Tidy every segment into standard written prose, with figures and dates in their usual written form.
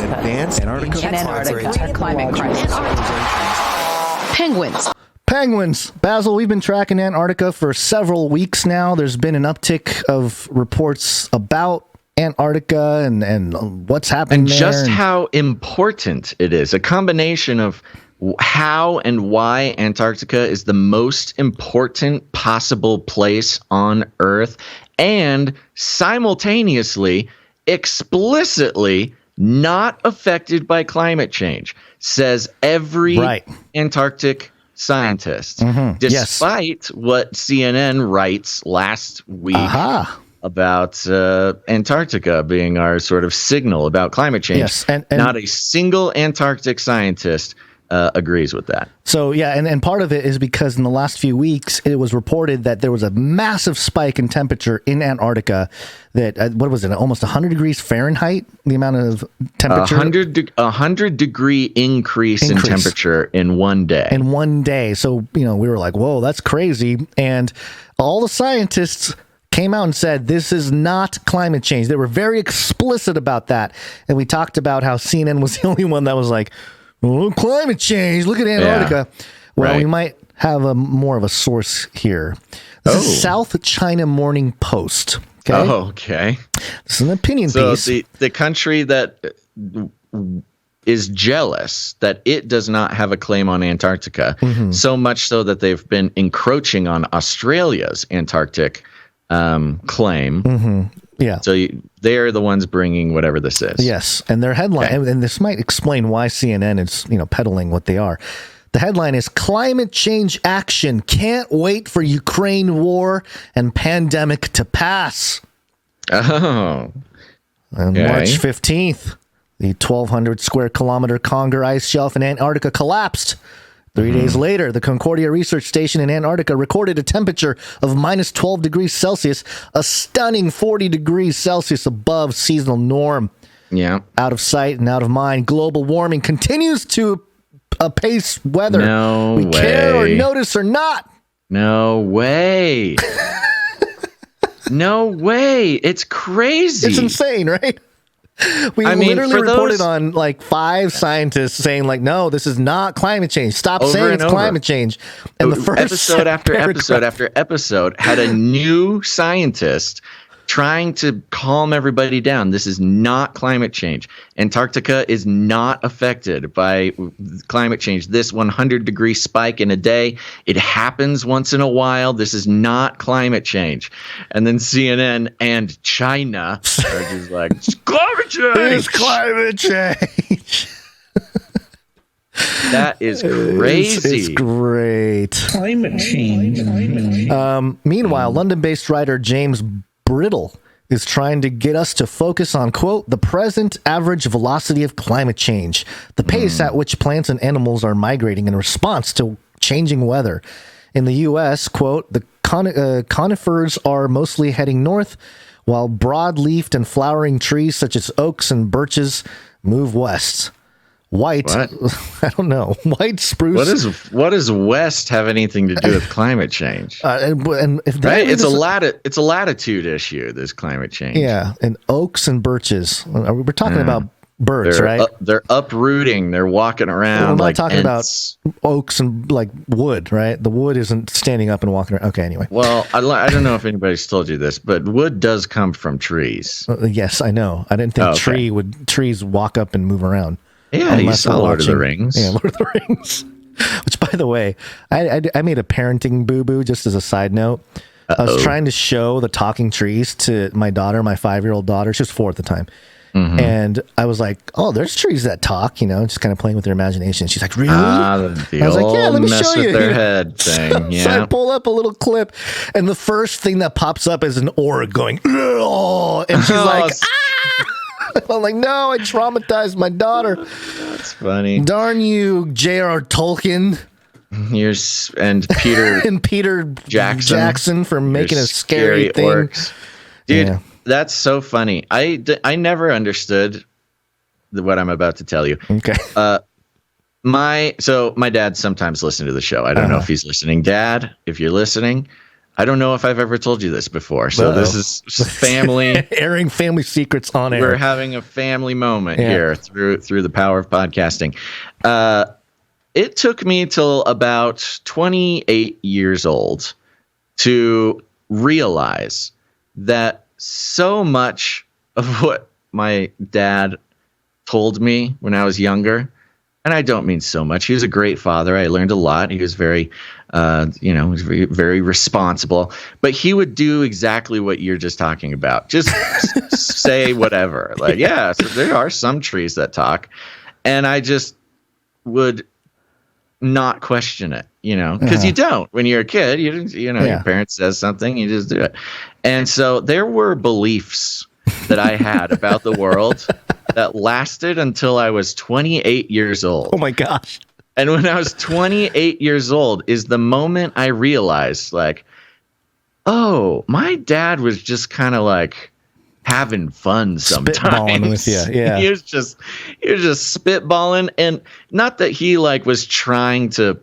Advanced Antarctica. Climate crisis. Penguins. Basil, we've been tracking Antarctica for several weeks now. There's been an uptick of reports about Antarctica and what's happening and there. Just how important it is. A combination of how and why Antarctica is the most important possible place on Earth, and simultaneously, explicitly not affected by climate change, says every Antarctic scientist, despite what CNN writes last week about Antarctica being our sort of signal about climate change. Yes, and not a single Antarctic scientist agrees with that. So, and part of it is because in the last few weeks, it was reported that there was a massive spike in temperature in Antarctica that, what was it, almost 100 degrees Fahrenheit, the amount of temperature? 100 degree increase in temperature in one day. In one day. So, we were like, whoa, that's crazy. And all the scientists came out and said, this is not climate change. They were very explicit about that. And we talked about how CNN was the only one that was like, oh, climate change. Look at Antarctica. Yeah, well, we might have more of a source here. This is South China Morning Post. Okay. Oh, okay. This is an opinion piece. So the country that is jealous that it does not have a claim on Antarctica, so much so that they've been encroaching on Australia's Antarctic claim. Yeah. So they're the ones bringing whatever this is. Yes. And their headline, and this might explain why CNN is, peddling what they are. The headline is Climate Change Action Can't Wait for Ukraine War and Pandemic to Pass. Oh. On March 15th, the 1,200 square kilometer Conger ice shelf in Antarctica collapsed. 3 days later, the Concordia Research Station in Antarctica recorded a temperature of minus 12 degrees Celsius, a stunning 40 degrees Celsius above seasonal norm. Yeah. Out of sight and out of mind, global warming continues to pace weather. No way. We care or notice or not. No way. No way. It's crazy. It's insane, right? We literally reported on like 5 scientists saying like, no, this is not climate change. Stop saying it's climate change. And the first episode after episode after episode had a new scientist trying to calm everybody down. This is not climate change. Antarctica is not affected by climate change. This 100-degree spike in a day, it happens once in a while. This is not climate change. And then CNN and China are just like, it's climate change. It's climate change. That is crazy. It's great. Climate change. Meanwhile, London-based writer James Brittle is trying to get us to focus on, quote, the present average velocity of climate change, the pace at which plants and animals are migrating in response to changing weather. In the U.S., quote, the conifers are mostly heading north, while broad-leafed and flowering trees such as oaks and birches move west. White, I don't know. White spruce. What does west have anything to do with climate change? And if it's a latitude issue. This climate change. Yeah, and oaks and birches. We're talking about birds, right? They're uprooting. They're walking around. We're not talking about oaks and like wood, right? The wood isn't standing up and walking around. Okay, anyway. Well, I don't know if anybody's told you this, but wood does come from trees. Yes, I know. I didn't think trees walk up and move around. Yeah, you saw Lord of the Rings. Yeah, Lord of the Rings. Which, by the way, I made a parenting boo-boo just as a side note. I was trying to show the talking trees to my daughter, my 5-year-old daughter. She was 4 at the time. And I was like, oh, there's trees that talk, just kind of playing with their imagination. She's like, really? I was like, yeah, let me show you. Their head thing. Yeah. So I pull up a little clip, and the first thing that pops up is an aura going, oh, and she's like, ah! I'm like, no, I traumatized my daughter. That's funny. Darn you, J.R. Tolkien. And Peter and Peter Jackson for making a scary thing. Orcs. Dude, that's so funny. I never understood what I'm about to tell you. Okay. My dad sometimes listens to the show. I don't know if he's listening. Dad, if you're listening, I don't know if I've ever told you this before. So this is family airing family secrets on air. We're having a family moment here through the power of podcasting. It took me till about 28 years old to realize that so much of what my dad told me when I was younger, and I don't mean so much. He was a great father. I learned a lot. He was very, was very, very responsible. But he would do exactly what you're just talking about. Just say whatever. Like, so there are some trees that talk, and I just would not question it. Because you don't. When you're a kid, your parent says something, you just do it. And so there were beliefs that I had about the world that lasted until I was 28 years old. Oh my gosh. And when I was 28 years old is the moment I realized, like, oh, my dad was just kind of like having fun sometimes. Spitballing with you. Yeah. He was just spitballing. And not that he like was trying to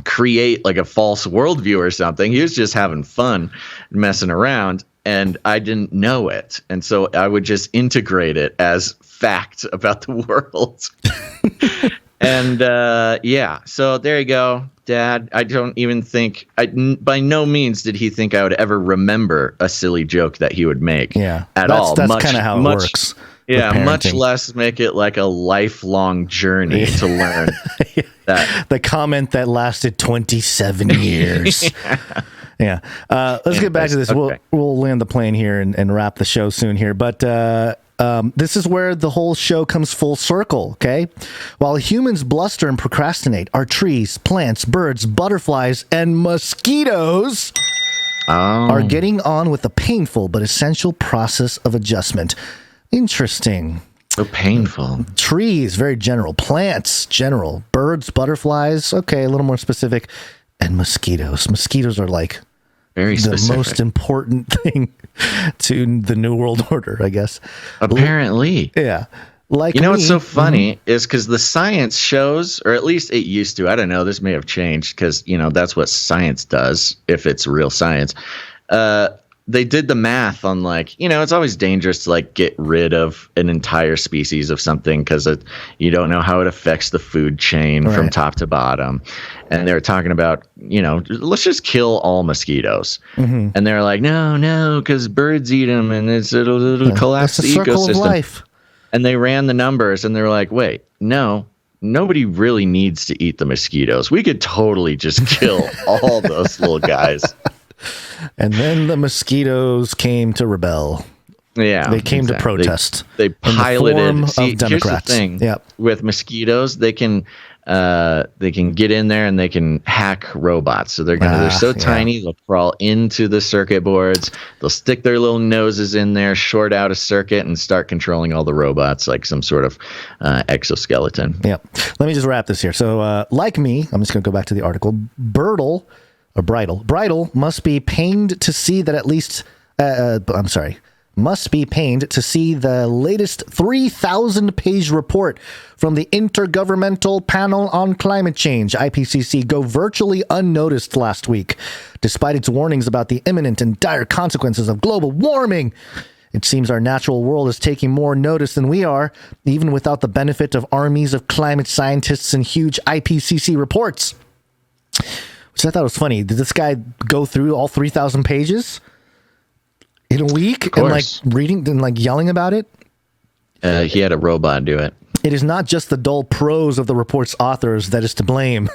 create like a false worldview or something. He was just having fun messing around. And I didn't know it. And so I would just integrate it as fact about the world. And so there you go, Dad. I don't even think, by no means did he think I would ever remember a silly joke that he would make at all. That's kind of how it works. Yeah, much less make it like a lifelong journey to learn. That. The comment that lasted 27 years. Yeah. Let's get back to this. Okay. We'll land the plane here and wrap the show soon here. But this is where the whole show comes full circle, okay? While humans bluster and procrastinate, our trees, plants, birds, butterflies, and mosquitoes are getting on with the painful but essential process of adjustment. Interesting. So painful. Trees, very general. Plants, general. Birds, butterflies, okay, a little more specific. And mosquitoes. Mosquitoes are like very specific. The most important thing to the New World Order, I guess. Apparently. Yeah. Like what's so funny is because the science shows, or at least it used to, I don't know, this may have changed because, that's what science does if it's real science. They did the math on like, it's always dangerous to like get rid of an entire species of something because you don't know how it affects the food chain from top to bottom. And they're talking about, let's just kill all mosquitoes. Mm-hmm. And they're like, no, because birds eat them and it'll collapse the circle ecosystem. Of life. And they ran the numbers and they're like, wait, no. Nobody really needs to eat the mosquitoes. We could totally just kill all those little guys. And then the mosquitoes came to rebel. Yeah, they came to protest. They piloted. See, here's the thing. With mosquitoes, they can get in there and they can hack robots. So they're so tiny, they'll crawl into the circuit boards. They'll stick their little noses in there, short out a circuit, and start controlling all the robots like some sort of exoskeleton. Yep. Let me just wrap this here. So, like me, I'm just going to go back to the article. Bridle must be pained to see that at least. Must be pained to see the latest 3,000-page report from the Intergovernmental Panel on Climate Change, IPCC, go virtually unnoticed last week, despite its warnings about the imminent and dire consequences of global warming. It seems our natural world is taking more notice than we are, even without the benefit of armies of climate scientists and huge IPCC reports. Which I thought was funny. Did this guy go through all 3,000 pages in a week and like reading and like yelling about it? He had a robot do it. It is not just the dull prose of the report's authors that is to blame.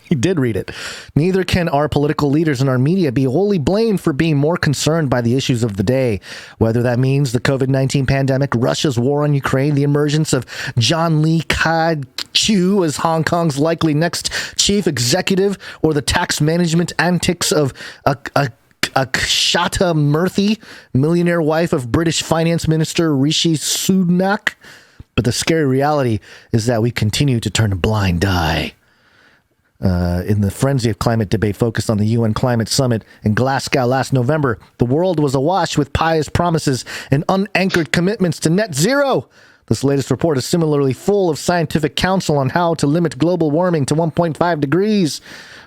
He did read it. Neither can our political leaders and our media be wholly blamed for being more concerned by the issues of the day, whether that means the COVID-19 pandemic, Russia's war on Ukraine, the emergence of John Lee Ka-chiu as Hong Kong's likely next chief executive, or the tax management antics of Akshata Murthy, millionaire wife of British Finance Minister Rishi Sunak. But the scary reality is that we continue to turn a blind eye. In the frenzy of climate debate focused on the UN Climate Summit in Glasgow last November, the world was awash with pious promises and unanchored commitments to net zero. This latest report is similarly full of scientific counsel on how to limit global warming to 1.5 degrees.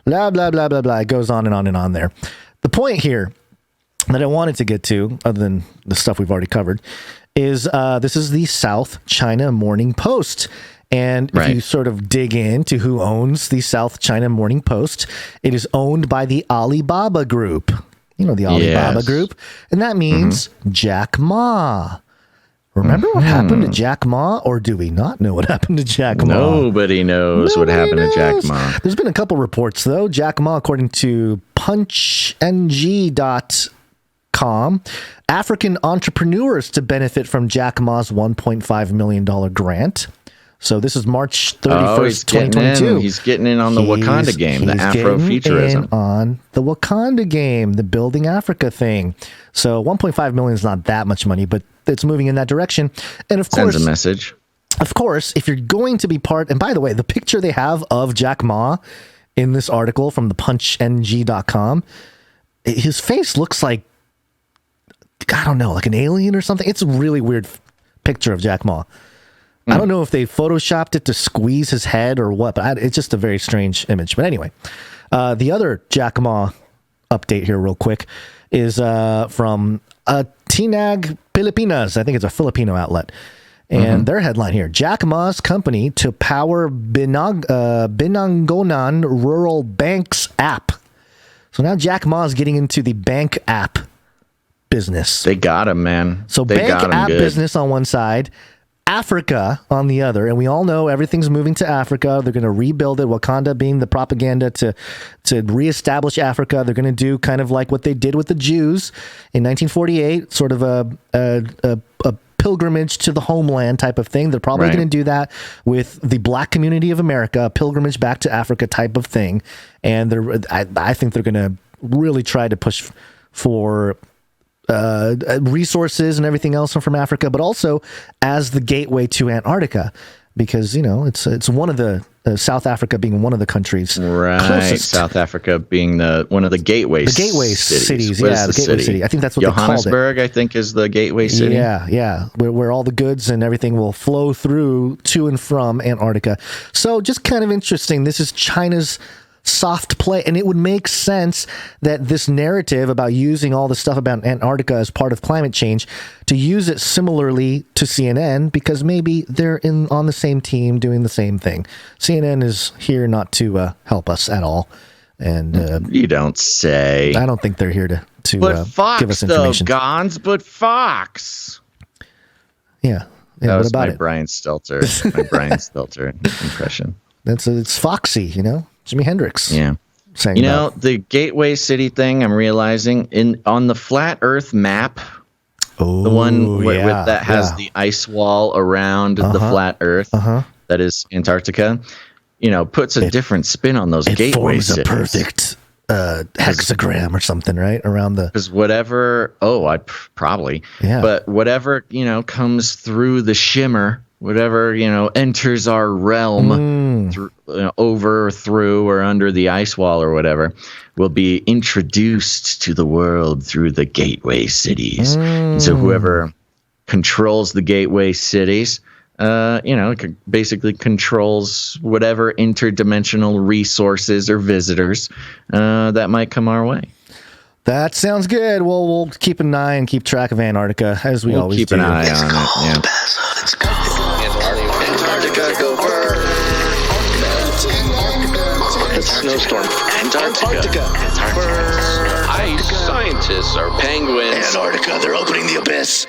Blah, blah, blah, blah, blah. It goes on and on and on there. the point here that I wanted to get to, other than the stuff we've already covered, is this is the South China Morning Post. And if you sort of dig into who owns the South China Morning Post, it is owned by the Alibaba Group. You know, the Alibaba Group. And that means Jack Ma. Remember what happened to Jack Ma? Or do we not know what happened to Jack Ma? Nobody knows what happened to Jack Ma. There's been a couple reports, though. Jack Ma, according to punchng.com, African entrepreneurs to benefit from Jack Ma's $1.5 million grant. So this is March 31st, 2022. He's getting in on the Wakanda game, the Afrofuturism. On the Wakanda game, the Building Africa thing. So 1.5 million is not that much money, but it's moving in that direction. And of course, sends a message. Of course, if you're going to be part, and by the way, the picture they have of Jack Ma in this article from the punchng.com, his face looks like, I don't know, like an alien or something. It's a really weird picture of Jack Ma. I don't know if they photoshopped it to squeeze his head or what, but it's just a very strange image. But anyway, the other Jack Ma update here real quick is from Tinag Pilipinas. I think it's a Filipino outlet. And their headline here, Jack Ma's company to power Binangonan Rural Banks app. So now Jack Ma's getting into the bank app business. They got him, man. So they bank app business on one side, Africa on the other, and we all know everything's moving to Africa. They're going to rebuild it. Wakanda being the propaganda to reestablish Africa. They're going to do kind of like what they did with the Jews in 1948, sort of a pilgrimage to the homeland type of thing. They're probably going to do that with the Black community of America, a pilgrimage back to Africa type of thing. And I think they're going to really try to push for resources and everything else from Africa, but also as the gateway to Antarctica, because, you know, it's one of the South Africa being one of the countries closest. South Africa being one of the gateway cities. Yeah, the gateway city. I think that's what they called it. Johannesburg, I think, is the gateway city. Yeah, where all the goods and everything will flow through to and from Antarctica. So just kind of interesting. This is China's soft play, and it would make sense that this narrative about using all the stuff about Antarctica as part of climate change, to use it similarly to CNN, because maybe they're on the same team doing the same thing. CNN is here not to help us at all, and you don't say. I don't think they're here to but Fox, give us information. Though, Gonz, but Fox. Yeah, that was what about my Brian Stelter impression. It's Foxy, you know. Jimi Hendrix. Yeah. Saying the gateway city thing, I'm realizing on the flat Earth map, the one that has the ice wall around the flat Earth, that is Antarctica, puts a different spin on those gateway cities. It forms a perfect hexagram or something, right? Around the... Because whatever, but whatever, comes through the shimmer, whatever, enters our realm over, through, or under the ice wall or whatever, will be introduced to the world through the gateway cities. And so whoever controls the gateway cities, basically controls whatever interdimensional resources or visitors that might come our way. That sounds good. Well, we'll keep an eye and keep track of Antarctica, as we always do. Keep an eye on it. Yeah. Let's go. Antarctica, go first. It's a snowstorm. Antarctica. Ice scientists are penguins. Antarctica, they're opening the abyss.